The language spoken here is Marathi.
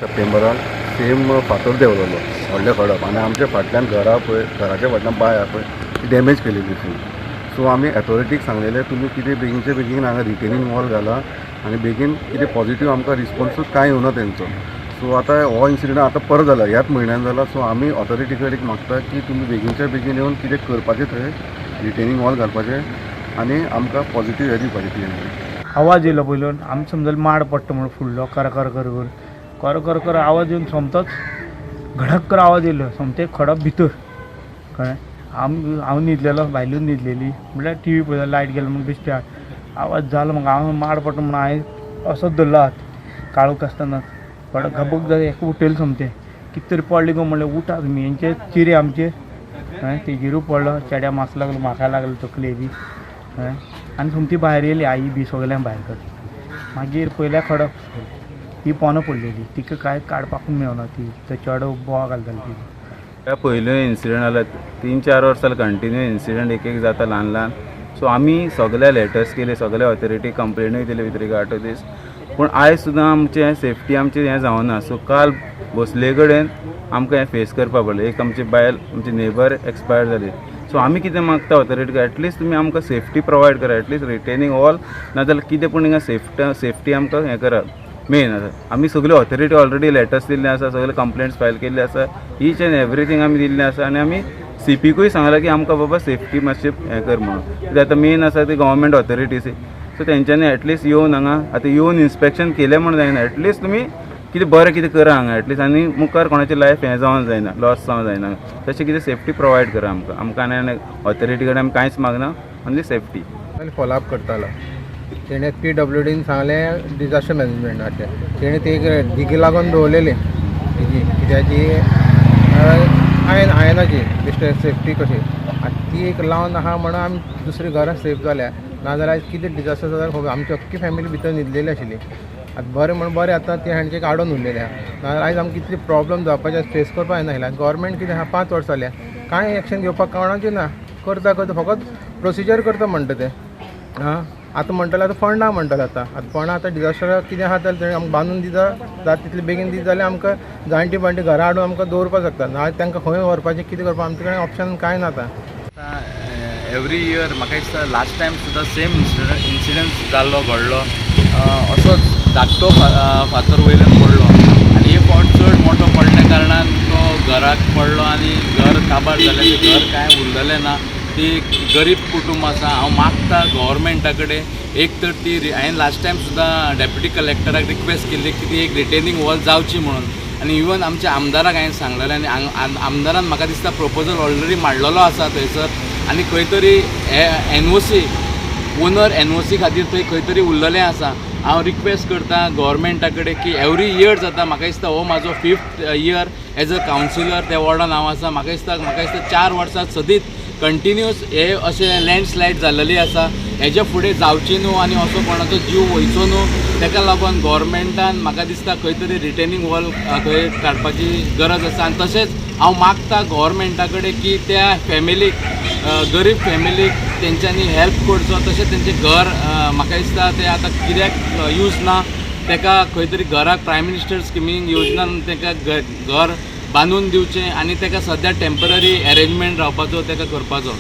सप्टेंबरान सेम फातर देंवलो व्हडले खडप आनी आमच्या फाटल्यान घरा पळय घराच्या फाटल्यान बाय आहा पळय ती डॅमेज केलेली फूल. सो आमी अथॉरिटीक सांगलेलें तुमी कितें बेगीनचे बेगीन हांगा रिटेनिंग वॉल घाला आनी बेगीन कितें पॉझिटिव्ह आमकां रिस्पॉन्सूच कांय येवना तेंचो. सो आतां हो इन्सिडंट आतां परत जाला, ह्याच म्हयन्यान जाला. सो आमी ऑथॉरिटी कडेन मागता की तुमी बेगीनच्या बेगीन येवन कितें करपाचें थंय रिटेनिंग वॉल घालपाचें आनी आमकां पॉझिटिव्ह हें दिवपाचें क्लियर. आवाज येयलो पयलो आमी समजलें माड पडटा म्हणून फुडलो कर कर कर कर कर कर कर आवाज येवन सोमतोच घडक कर आवाज येयलो सोमतें खडप भितर कळ्ळें. हांव न्हिदलेलो, बायलूच न्हिदलेली, म्हटल्यार टी व्ही पळयता, लायट गेलो म्हणून बेश्टी आवाज जालो म्हाका. हांव माड पडटा म्हणून हांवें असोच धरलो हात काळोख आसतना खडक घबक जालें एक उठयलें सोमतें. कितें तरी पडलें गो म्हणलें उठा तुमी, हेंचे चिरे आमचे कळ्ळें. तेजेरूय पडलो, चेड्या मास लागलो, म्हाका लागलो तकले बी कळ्ळें. आनी सोमती भायर येयली आई बी सगळ्यांक भायर काडली. मागीर पयल्या खडप ती पोंदां पडलेली, तिका कांय काडपाकूच मेळना, ती थंय चेडो बोवाळ घालताली ती. त्या पयले इन्सिडंट जाला 3-4 वर्सां कंटिन्यू इन्सिडंट एक जाता ल्हान ल्हान. सो आमी सगळे लेटर्स केले, सगळे ऑथॉरिटी कंप्लेनूय दिले विथ रिगार्ड टू दीस. पूण आयज सुद्दां आमचें सेफ्टी आमचें हें जावना. सो काल बसले कडेन आमकां हें फेस करपा पडलें. एक आमची बायल आमची नेबर एक्सपायर जाली. सो आमी कितें मागता ऑथॉरिटीक, एटलीस्ट तुमी आमकां सेफ्टी प्रोवायड करा, एटलीस्ट रिटेनिंग वॉल नाजाल्यार कितें पूण हिंगा सेफ्टी आमकां हें करा. मेन आसा आमी सगळ्यो ऑथॉरिटी ऑलरेडी लेटर्स दिल्ले आसा, सगळे कंप्लेंट्स फायल केल्ले आसा, ईच एंड एवरीथींग आमी दिल्लें आसा. आनी आमी CPकूय सांगलां की आमकां बाबा सेफ्टी मातशें हें कर म्हणून. कित्याक आतां मेन आसा ती गव्हर्मेंट ऑथॉरिटीज. सो तेंच्यांनी एटलीस्ट येवन हांगा आतां येवन इन्स्पेक्शन केलें म्हणून जायना, एटलीस्ट तुमी कितें बरें कितें करा हांगा एटलीस्ट, आनी मुखार कोणाचें लायफ हें जावंक जायना, लॉस जावंक जायना. तशें कितें सेफ्टी प्रोवायड करा आमकां आनी ऑथॉरिटी कडेन आमी कांयच मागना, ओन्ली सेफ्टी. फॉलोअप करतालो तेणें PWDन सांगलें डिजास्टर मॅनेजमेंटाचें. तेणें ती एक दिगी लागून दवरलेली तेजी कित्याची आयनाची बेश्टे सेफ्टी कशी, आनी ती एक लावन आहा म्हणून आमी दुसरी घरां सेफ जाल्या. नाजाल्यार कितें डिजास्टर जाल्यार खबर आमची अख्खी फॅमिली भितर न्हिदलेली आशिल्ली. आतां बरें म्हणून बरें आतां ते हांडचे आडोवन उरलेले आहा. नाजाल्यार आयज आमकां कितले प्रॉब्लम जावपाचे फेस करपा येना. गव्हर्मेंट कितें आहा 5 वर्सां जाल्या कांय एक्शन घेवपाक कोणाचें ना. करता फकत प्रोसिजर करता म्हणटा ते. हां आतां म्हणटाले आतां फंड ना म्हणटाले. आतां फंड आतां डिजास्टराक कितें आहा जाल्यार आमकां बांदून दिता जाता तितले बेगीन दिता जाल्यार आमकां जाणटी बाणटी घरा हाडून आमकां दवरपाक शकता. नाजाल्यार तांकां खंय व्हरपाचें कितें करपाक आमचे कडेन ऑप्शन कांय ना आतां. एवरी इयर म्हाका दिसता लास्ट टायम सुद्दां सेम इन्सिडंट जाल्लो घडलो असोच धाकटो फातर वयल्यान पडलो आनी एक फावट चड मोठो पडल्या कारणान तो घराक पडलो आनी घर काबार जालें. तें घर कांय उरलेलें ना. ती गरीब कुटुंब आसा. हांव मागता गव्हर्मेंटा कडेन एक तर ती हांवें लास्ट टायम सुद्दां डेप्युटी कलेक्टराक रिक्वेस्ट केल्ली की ती एक रिटेनिंग वॉल जावची म्हणून. आनी इवन आमच्या आमदाराक हांवें सांगलेलें आनी आमदारान म्हाका दिसता प्रपोजल ऑलरेडी मांडलेलो आसा थंयसर. आनी खंय तरी NOC ओनर NOC खातीर थंय खंय तरी उरलेलें आसा. हांव रिक्वेस्ट करता गव्हर्मेंटा कडेन की एवरी इयर जाता. म्हाका दिसता हो म्हाजो 5th year as a councillor त्या वॉर्डान हांव आसा. म्हाका दिसता 4 वर्सां सदीत कंटिन्यूस हे अशें लँडस्लायड जाल्लेली आसा. हेजे फुडें जावची न्हू आनी असो कोणाचो जीव वयचो न्हू. ताका लागून गव्हर्मेंटान म्हाका दिसता खंय तरी रिटेनिंग वॉल थंय काडपाची गरज आसा. आनी तशेंच हांव मागता गव्हर्मेंटा कडेन की त्या फॅमिलीक गरीब फॅमिलीक तेंच्यांनी हेल्प करचो. तशेंच तेंचें घर म्हाका दिसता तें आतां कित्याक यूज ना, ताका खंय तरी घराक प्रायम मिनिस्टर स्किमीन योजनान ताका घर बांदून दिवचें आनी ताका सद्या टेम्पररी अरेंजमेंट रावपाचो ताका करपाचो.